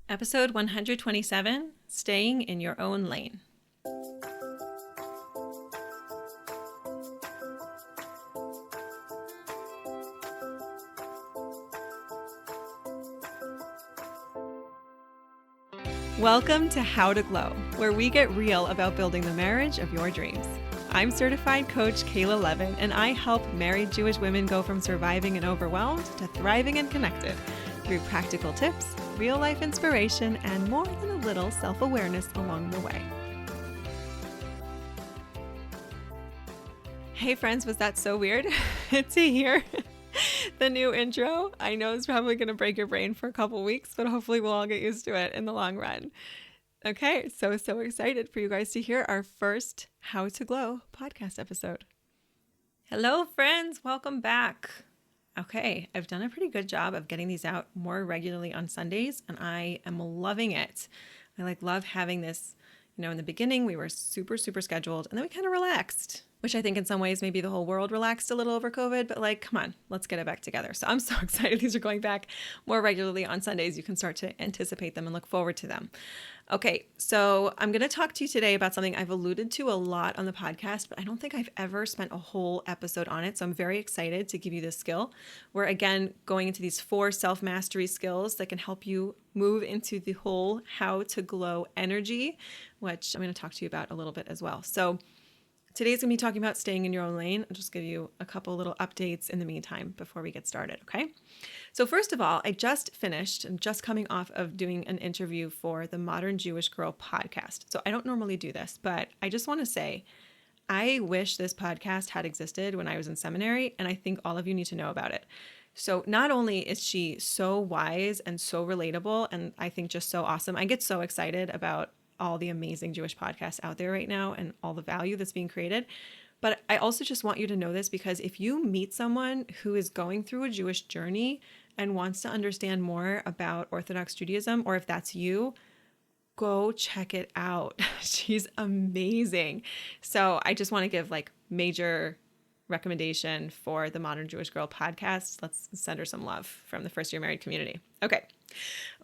Episode 127, Staying in Your Own Lane. Welcome to How to Glow, where we get real about building the marriage of your dreams. I'm certified coach Kayla Levin, and I help married Jewish women go from surviving and overwhelmed to thriving and connected through practical tips, real-life inspiration, and more than a little self-awareness along the way. Hey friends, was that so weird to hear the new intro? I know it's probably going to break your brain for a couple weeks, but hopefully we'll all get used to it in the long run. Okay, so excited for you guys to hear our first How to Glow podcast episode. Hello friends, welcome back. Okay, I've done a pretty good job of getting these out more regularly on Sundays, and I am loving it. I love having this, in the beginning we were super scheduled, and then we kind of relaxed, which I think in some ways maybe the whole world relaxed a little over COVID, but come on, let's get it back together. So I'm so excited these are going back more regularly on Sundays. You can start to anticipate them and look forward to them. Okay, so I'm going to talk to you today about something I've alluded to a lot on the podcast, but I don't think I've ever spent a whole episode on it. So I'm very excited to give you this skill. We're again going into these 4 self-mastery skills that can help you move into the whole how to glow energy, which I'm going to talk to you about a little bit as well. So today's going to be talking about staying in your own lane. I'll just give you a couple little updates in the meantime before we get started, okay? So first of all, I just finished and just coming off of doing an interview for the Modern Jewish Girl podcast. So I don't normally do this, but I just want to say I wish this podcast had existed when I was in seminary, and I think all of you need to know about it. So not only is she so wise and so relatable, and I think just so awesome, I get so excited about all the amazing Jewish podcasts out there right now and all the value that's being created. But I also just want you to know this, because if you meet someone who is going through a Jewish journey and wants to understand more about Orthodox Judaism, or if that's you, go check it out. She's amazing. So I just want to give major recommendation for the Modern Jewish Girl podcast. Let's send her some love from the First Year Married community. Okay.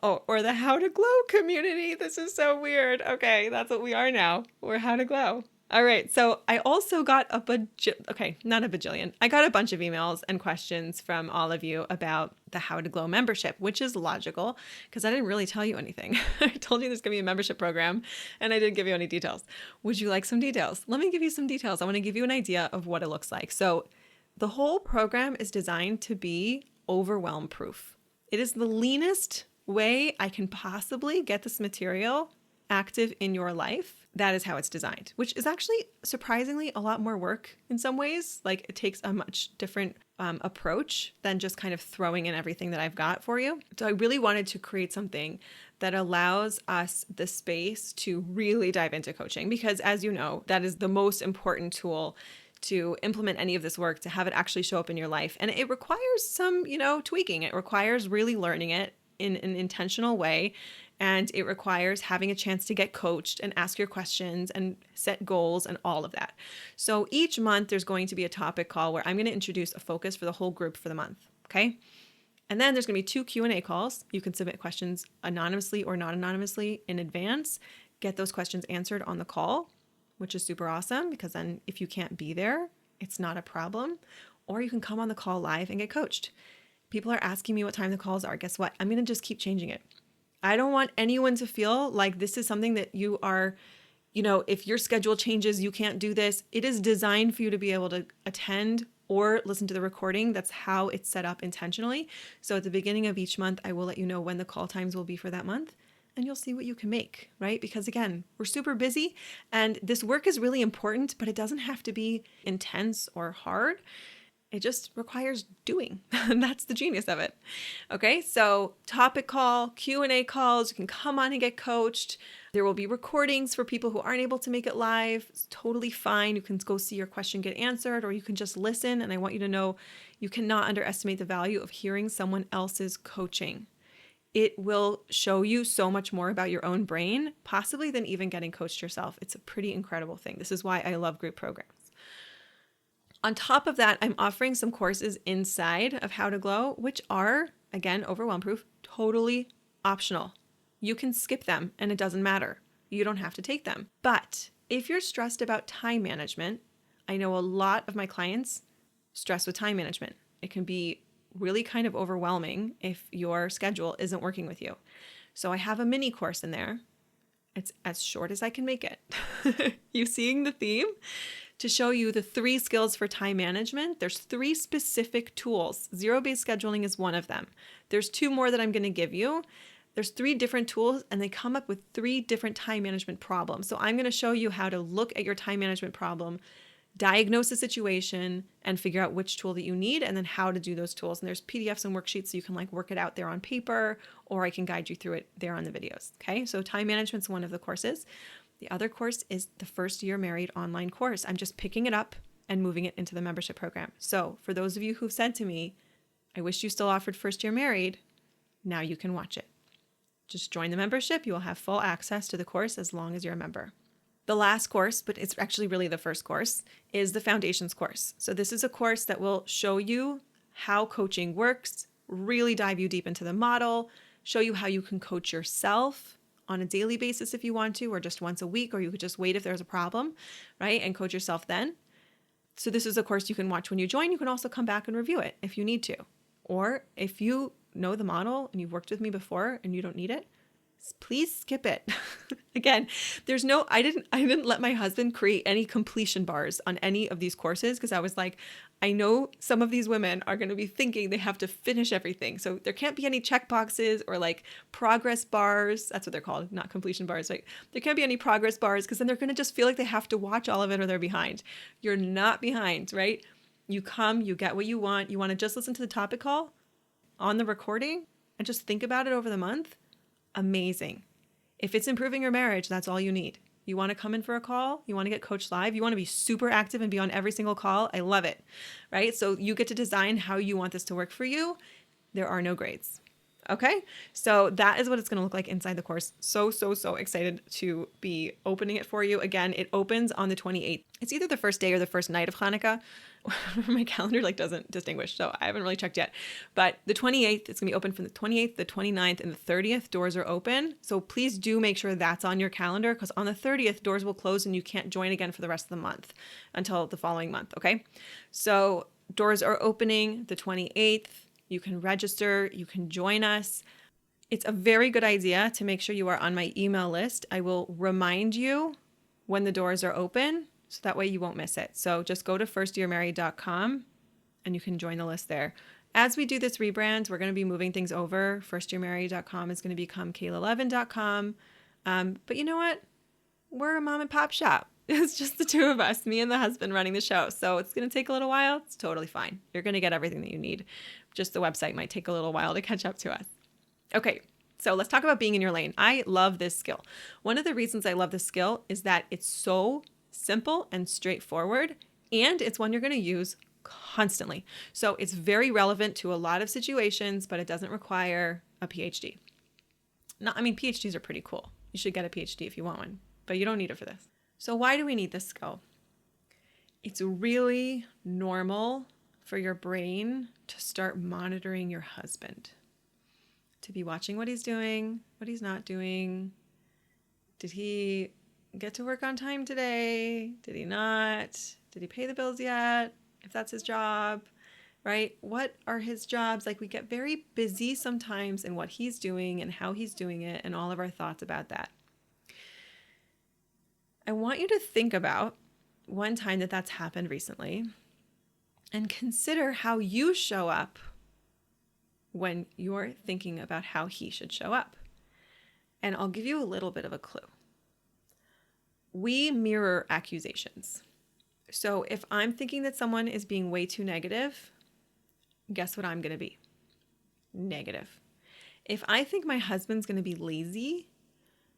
Oh, or the How to Glow community. This is so weird. Okay, that's what we are now. We're How to Glow. All right. So I also got not a bajillion. I got a bunch of emails and questions from all of you about the How to Glow membership, which is logical because I didn't really tell you anything. I told you there's going to be a membership program and I didn't give you any details. Would you like some details? Let me give you some details. I want to give you an idea of what it looks like. So the whole program is designed to be Overwhelm Proof. It is the leanest way I can possibly get this material active in your life. That is how it's designed, which is actually surprisingly a lot more work in some ways. It takes a much different approach than just kind of throwing in everything that I've got for you. So I really wanted to create something that allows us the space to really dive into coaching, because as you know, that is the most important tool to implement any of this work, to have it actually show up in your life. And it requires some, tweaking. It requires really learning it in an intentional way. And it requires having a chance to get coached and ask your questions and set goals and all of that. So each month there's going to be a topic call where I'm going to introduce a focus for the whole group for the month. Okay. And then there's going to be 2 Q&A calls. You can submit questions anonymously or not anonymously in advance, get those questions answered on the call, which is super awesome, because then if you can't be there, it's not a problem. Or you can come on the call live and get coached. People are asking me what time the calls are. Guess what? I'm going to just keep changing it. I don't want anyone to feel like this is something that you are, if your schedule changes, you can't do this. It is designed for you to be able to attend or listen to the recording. That's how it's set up intentionally. So at the beginning of each month, I will let you know when the call times will be for that month, and you'll see what you can make, right? Because again, we're super busy and this work is really important, but it doesn't have to be intense or hard. It just requires doing. And that's the genius of it. Okay, so topic call, Q&A calls, you can come on and get coached. There will be recordings for people who aren't able to make it live. It's totally fine. You can go see your question get answered, or you can just listen. And I want you to know you cannot underestimate the value of hearing someone else's coaching. It will show you so much more about your own brain, possibly than even getting coached yourself. It's a pretty incredible thing. This is why I love group programs. On top of that, I'm offering some courses inside of How to Glow, which are, again, Overwhelm Proof, totally optional. You can skip them and it doesn't matter. You don't have to take them. But if you're stressed about time management, I know a lot of my clients stress with time management. It can be really kind of overwhelming if your schedule isn't working with you. So I have a mini course in there. It's as short as I can make it. You seeing the theme? To show you the 3 skills for time management. There's 3 specific tools. Zero-based scheduling is one of them. There's 2 more that I'm going to give you. There's 3 different tools and they come up with 3 different time management problems. So I'm going to show you how to look at your time management problem, diagnose the situation, and figure out which tool that you need and then how to do those tools. And there's PDFs and worksheets so you can work it out there on paper, or I can guide you through it there on the videos. Okay, so time management's one of the courses. The other course is the First Year Married online course. I'm just picking it up and moving it into the membership program. So for those of you who've said to me, I wish you still offered First Year Married, now you can watch it. Just join the membership. You will have full access to the course as long as you're a member. The last course, but it's actually really the first course, is the Foundations course. So this is a course that will show you how coaching works, really dive you deep into the model, show you how you can coach yourself on a daily basis if you want to, or just once a week, or you could just wait if there's a problem, right? And coach yourself then. So this is a course you can watch when you join. You can also come back and review it if you need to. Or if you know the model and you've worked with me before and you don't need it, please skip it. Again, I didn't let my husband create any completion bars on any of these courses because I was like, I know some of these women are going to be thinking they have to finish everything. So there can't be any check boxes or progress bars. That's what they're called, not completion bars. Right? There can't be any progress bars because then they're going to just feel like they have to watch all of it or they're behind. You're not behind, right? You come, you get what you want. You want to just listen to the topic call on the recording and just think about it over the month. Amazing. If it's improving your marriage, that's all you need. You want to come in for a call? You want to get coached live? You want to be super active and be on every single call? I love it, right? So you get to design how you want this to work for you. There are no grades. Okay, so that is what it's going to look like inside the course. So excited to be opening it for you. Again, it opens on the 28th. It's either the first day or the first night of Hanukkah. My calendar doesn't distinguish, so I haven't really checked yet. But the 28th, it's going to be open from the 28th, the 29th, and the 30th. Doors are open. So please do make sure that's on your calendar because on the 30th, doors will close and you can't join again for the rest of the month until the following month, okay? So doors are opening the 28th. You can register, you can join us. It's a very good idea to make sure you are on my email list. I will remind you when the doors are open, so that way you won't miss it. So just go to firstyearmarried.com and you can join the list there. As we do this rebrand, we're going to be moving things over. Firstyearmarried.com is going to become Kayla11.com. But you know what? We're a mom and pop shop. It's just the two of us, me and the husband running the show. So it's going to take a little while. It's totally fine. You're going to get everything that you need. Just the website might take a little while to catch up to us. Okay, so let's talk about being in your lane. I love this skill. One of the reasons I love this skill is that it's so simple and straightforward, and it's one you're going to use constantly. So it's very relevant to a lot of situations, but it doesn't require a PhD. PhDs are pretty cool. You should get a PhD if you want one, but you don't need it for this. So why do we need this skill? It's really normal for your brain to start monitoring your husband, to be watching what he's doing, what he's not doing. Did he get to work on time today? Did he not? Did he pay the bills yet? If that's his job, right? What are his jobs? We get very busy sometimes in what he's doing and how he's doing it and all of our thoughts about that. I want you to think about one time that's happened recently and consider how you show up when you're thinking about how he should show up. And I'll give you a little bit of a clue. We mirror accusations. So if I'm thinking that someone is being way too negative, guess what I'm going to be? Negative. If I think my husband's going to be lazy,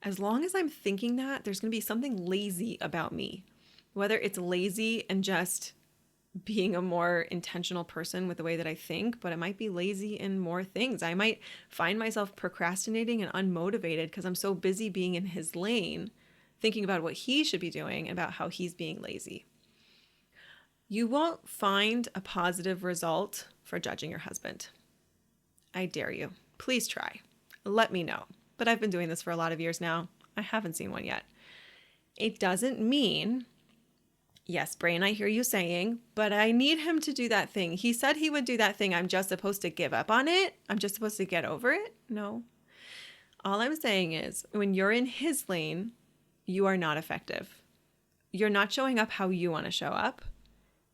as long as I'm thinking that, there's going to be something lazy about me. Whether it's lazy and just being a more intentional person with the way that I think, but it might be lazy in more things. I might find myself procrastinating and unmotivated because I'm so busy being in his lane, thinking about what he should be doing and about how he's being lazy. You won't find a positive result for judging your husband. I dare you. Please try. Let me know. but I've been doing this for a lot of years now. I haven't seen one yet. It doesn't mean, yes, brain, I hear you saying, but I need him to do that thing. He said he would do that thing. I'm just supposed to give up on it. I'm just supposed to get over it. No. All I'm saying is when you're in his lane, you are not effective. You're not showing up how you want to show up.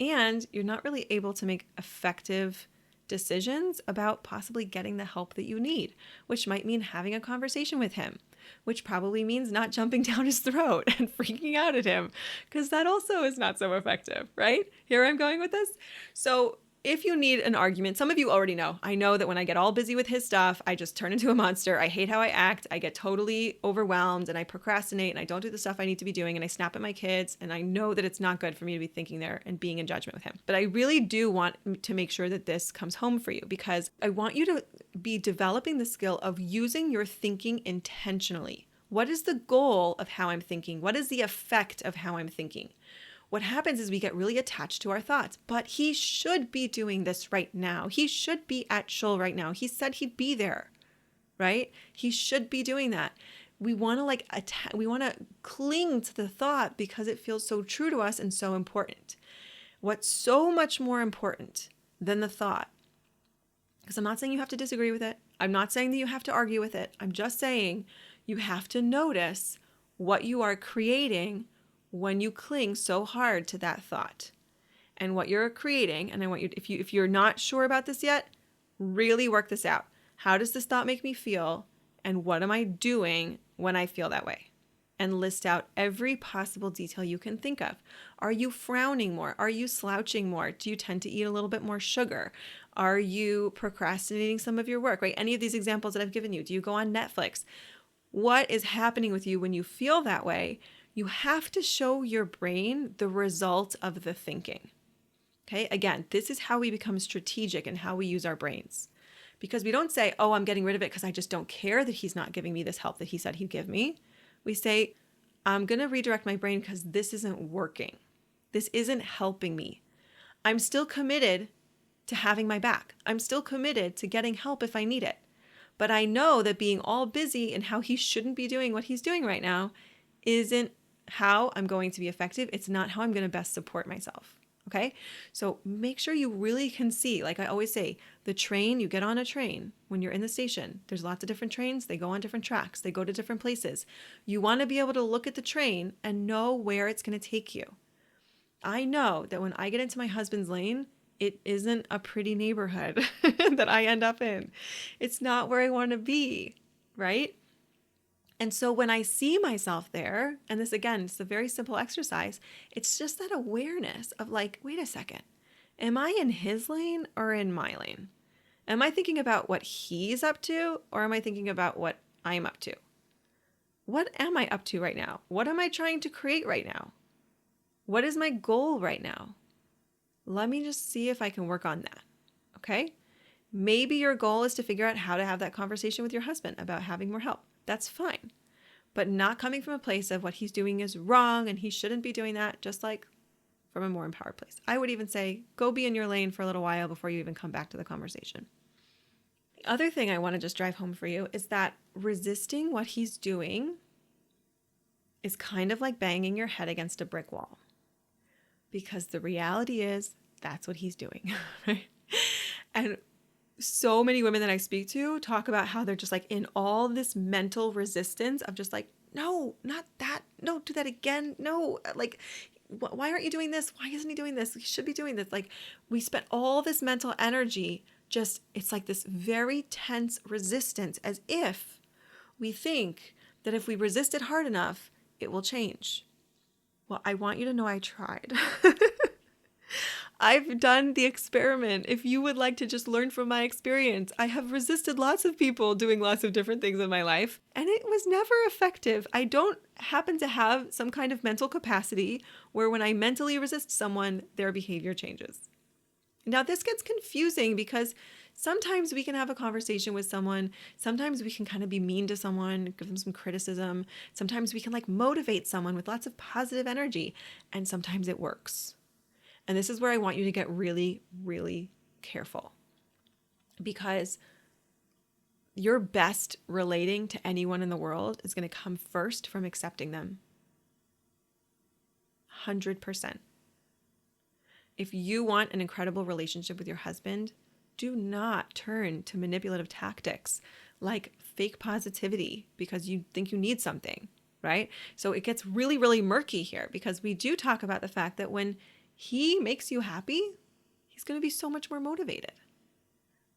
And you're not really able to make effective decisions about possibly getting the help that you need, which might mean having a conversation with him, which probably means not jumping down his throat and freaking out at him, because that also is not so effective, right? Here I'm going with this. So if you need an argument, some of you already know. I know that when I get all busy with his stuff, I just turn into a monster. I hate how I act. I get totally overwhelmed and I procrastinate and I don't do the stuff I need to be doing and I snap at my kids. And I know that it's not good for me to be thinking there and being in judgment with him. But I really do want to make sure that this comes home for you, because I want you to be developing the skill of using your thinking intentionally. What is the goal of how I'm thinking? What is the effect of how I'm thinking? What happens is we get really attached to our thoughts, but he should be doing this right now. He should be at shul right now. He said he'd be there, right? He should be doing that. We want to we want to cling to the thought because it feels so true to us and so important. What's so much more important than the thought? Because I'm not saying you have to disagree with it. I'm not saying that you have to argue with it. I'm just saying you have to notice what you are creating when you cling so hard to that thought, and what you're creating. And I want you, if you're not sure about this yet, really work this out. How does this thought make me feel? And what am I doing when I feel that way? And list out every possible detail you can think of. Are you frowning more? Are you slouching more? Do you tend to eat a little bit more sugar? Are you procrastinating some of your work, right? Any of these examples that I've given you. Do you go on Netflix? What is happening with you when you feel that way? You have to show your brain the result of the thinking. Okay, again, this is how we become strategic and how we use our brains. Because we don't say, oh, I'm getting rid of it because I just don't care that he's not giving me this help that he said he'd give me. We say, I'm going to redirect my brain because this isn't working. This isn't helping me. I'm still committed to having my back. I'm still committed to getting help if I need it. But I know that being all busy and how he shouldn't be doing what he's doing right now isn't how I'm going to be effective. It's not how I'm going to best support myself. Okay. So make sure you really can see, like I always say, the train, you get on a train when you're in the station. There's lots of different trains. They go on different tracks. They go to different places. You want to be able to look at the train and know where it's going to take you. I know that when I get into my husband's lane, it isn't a pretty neighborhood that I end up in. It's not where I want to be, right? And so when I see myself there, and this again, it's a very simple exercise, it's just that awareness of like, wait a second, am I in his lane or in my lane? Am I thinking about what he's up to, or am I thinking about what I'm up to? What am I up to right now? What am I trying to create right now? What is my goal right now? Let me just see if I can work on that, okay? Maybe your goal is to figure out how to have that conversation with your husband about having more help. That's fine. But not coming from a place of what he's doing is wrong and he shouldn't be doing that, just like from a more empowered place. I would even say, go be in your lane for a little while before you even come back to the conversation. The other thing I want to just drive home for you is that resisting what he's doing is kind of like banging your head against a brick wall. Because the reality is that's what he's doing, right? And so many women that I speak to talk about how they're just like in all this mental resistance of just like, no, not that. No, do that again. No, like, why aren't you doing this? Why isn't he doing this? He should be doing this. Like, we spent all this mental energy just, it's like this very tense resistance, as if we think that if we resist it hard enough, it will change. Well, I want you to know I tried. I've done the experiment. If you would like to just learn from my experience, I have resisted lots of people doing lots of different things in my life, and it was never effective. I don't happen to have some kind of mental capacity where when I mentally resist someone, their behavior changes. Now, this gets confusing because sometimes we can have a conversation with someone. Sometimes we can kind of be mean to someone, give them some criticism. Sometimes we can like motivate someone with lots of positive energy, and sometimes it works. And this is where I want you to get really, really careful, because Your best relating to anyone in the world is going to come first from accepting them. 100%. If you want an incredible relationship with your husband, do not turn to manipulative tactics like fake positivity because you think you need something, right? So it gets really, really murky here because we do talk about the fact that when he makes you happy, he's going to be so much more motivated.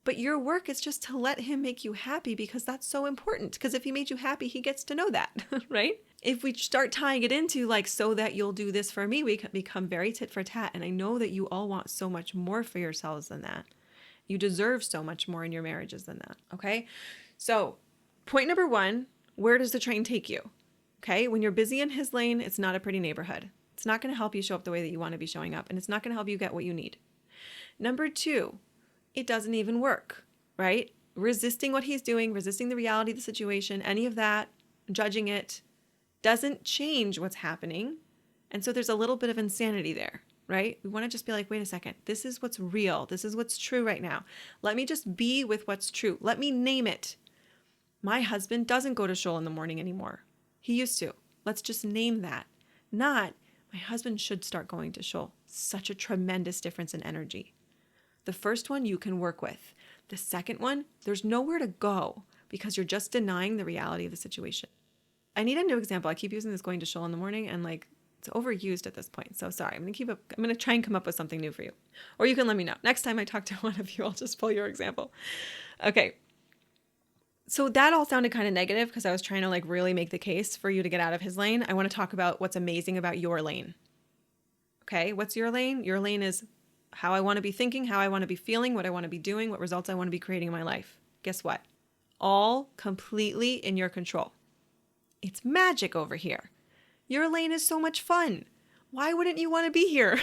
But your work is just to let him make you happy because that's so important. Because if he made you happy, he gets to know that, right? If we start tying it into like, so that you'll do this for me, we can become very tit for tat. And I know that you all want so much more for yourselves than that. You deserve so much more in your marriages than that, okay? So point number 1, where does the train take you? Okay, when you're busy in his lane, it's not a pretty neighborhood. It's not going to help you show up the way that you want to be showing up, and it's not going to help you get what you need. Number 2, it doesn't even work, right? Resisting what he's doing, resisting the reality of the situation, any of that, judging it, doesn't change what's happening. And so there's a little bit of insanity there, right? We want to just be like, wait a second, this is what's real. This is what's true right now. Let me just be with what's true. Let me name it. My husband doesn't go to shul in the morning anymore. He used to. Let's just name that. Not, my husband should start going to shul. Such a tremendous difference in energy. The first one you can work with. The second one, there's nowhere to go because you're just denying the reality of the situation. I need a new example. I keep using this going to shul in the morning and like it's overused at this point. So sorry, I'm going to try and come up with something new for you. Or you can let me know. Next time I talk to one of you, I'll just pull your example. Okay. So that all sounded kind of negative because I was trying to like really make the case for you to get out of his lane. I want to talk about what's amazing about your lane. Okay. What's your lane? Your lane is how I want to be thinking, how I want to be feeling, what I want to be doing, what results I want to be creating in my life. Guess what? All completely in your control. It's magic over here. Your lane is so much fun. Why wouldn't you want to be here?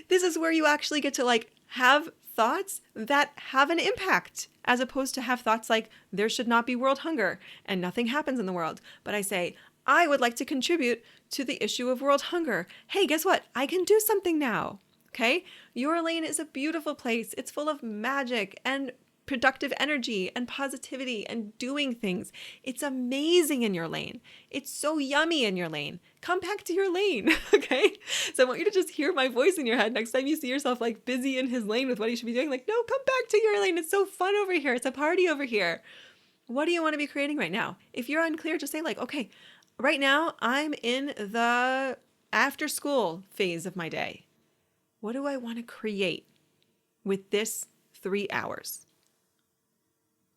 This is where you actually get to like have thoughts that have an impact as opposed to have thoughts like there should not be world hunger and nothing happens in the world. But I say, I would like to contribute to the issue of world hunger. Hey, guess what? I can do something now. Okay? Your lane is a beautiful place. It's full of magic and productive energy and positivity and doing things. It's amazing in your lane. It's so yummy in your lane. Come back to your lane, okay? So I want you to just hear my voice in your head next time you see yourself like busy in his lane with what he should be doing. Like, no, come back to your lane. It's so fun over here. It's a party over here. What do you want to be creating right now? If you're unclear, just say like, okay, right now I'm in the after school phase of my day. What do I want to create with this 3 hours?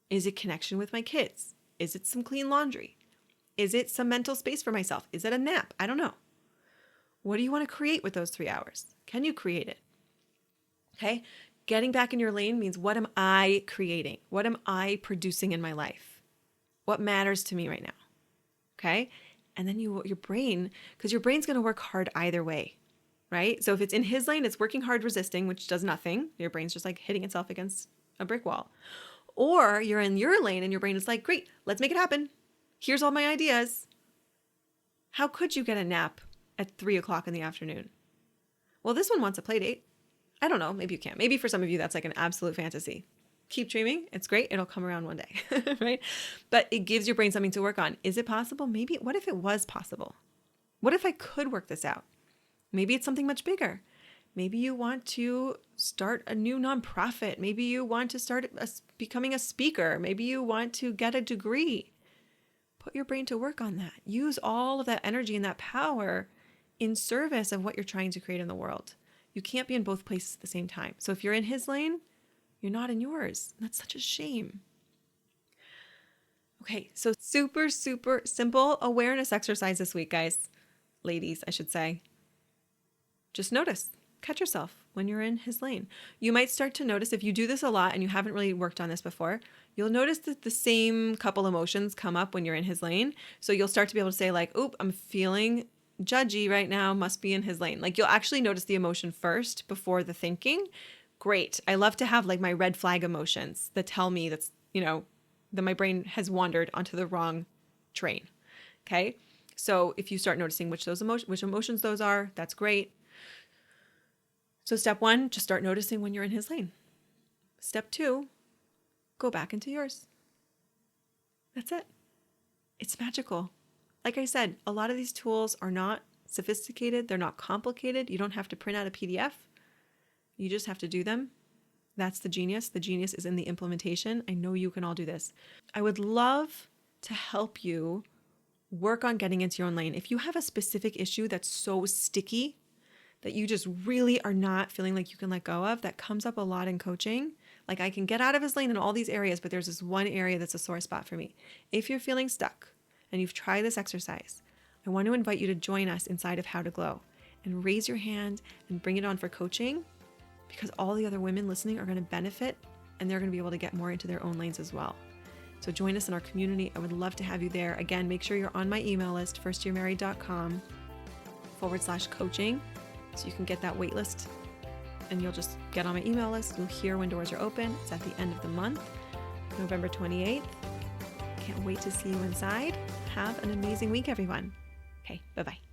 Is it connection with my kids? Is it some clean laundry? Is it some mental space for myself? Is it a nap? I don't know. What do you want to create with those 3 hours? Can you create it? Okay. Getting back in your lane means what am I creating? What am I producing in my life? What matters to me right now? Okay. And then your brain, because your brain's going to work hard either way, right? So if it's in his lane, it's working hard, resisting, which does nothing. Your brain's just like hitting itself against a brick wall. Or you're in your lane and your brain is like, great, let's make it happen. Here's all my ideas. How could you get a nap at 3 o'clock in the afternoon? Well, this one wants a play date. I don't know. Maybe you can't. Maybe for some of you, that's like an absolute fantasy. Keep dreaming. It's great. It'll come around one day, right? But it gives your brain something to work on. Is it possible? Maybe. What if it was possible? What if I could work this out? Maybe it's something much bigger. Maybe you want to start a new nonprofit. Maybe you want to start becoming a speaker. Maybe you want to get a degree. Put your brain to work on that. Use all of that energy and that power in service of what you're trying to create in the world. You can't be in both places at the same time. So if you're in his lane, you're not in yours. That's such a shame. Okay, so super, super simple awareness exercise this week, guys. Ladies, I should say. Just notice. Catch yourself when you're in his lane. You might start to notice, if you do this a lot and you haven't really worked on this before, you'll notice that the same couple emotions come up when you're in his lane. So you'll start to be able to say like, oop, I'm feeling judgy right now, must be in his lane. Like you'll actually notice the emotion first before the thinking. Great. I love to have like my red flag emotions that tell me that's, that my brain has wandered onto the wrong train. Okay. So if you start noticing which emotions those are, that's great. So step 1, just start noticing when you're in his lane. Step 2, go back into yours. That's it. It's magical. Like I said, a lot of these tools are not sophisticated. They're not complicated. You don't have to print out a PDF. You just have to do them. That's the genius. The genius is in the implementation. I know you can all do this. I would love to help you work on getting into your own lane. If you have a specific issue that's so sticky that you just really are not feeling like you can let go of, that comes up a lot in coaching. Like, I can get out of his lane in all these areas, but there's this one area that's a sore spot for me. If you're feeling stuck and you've tried this exercise, I want to invite you to join us inside of How to Glow and raise your hand and bring it on for coaching, because all the other women listening are going to benefit and they're going to be able to get more into their own lanes as well. So join us in our community. I would love to have you there. Again, make sure you're on my email list, firstyearmarried.com/coaching, so you can get that wait list and you'll just get on my email list. You'll hear when doors are open. It's at the end of the month, November 28th. Can't wait to see you inside. Have an amazing week, everyone. Okay, bye-bye.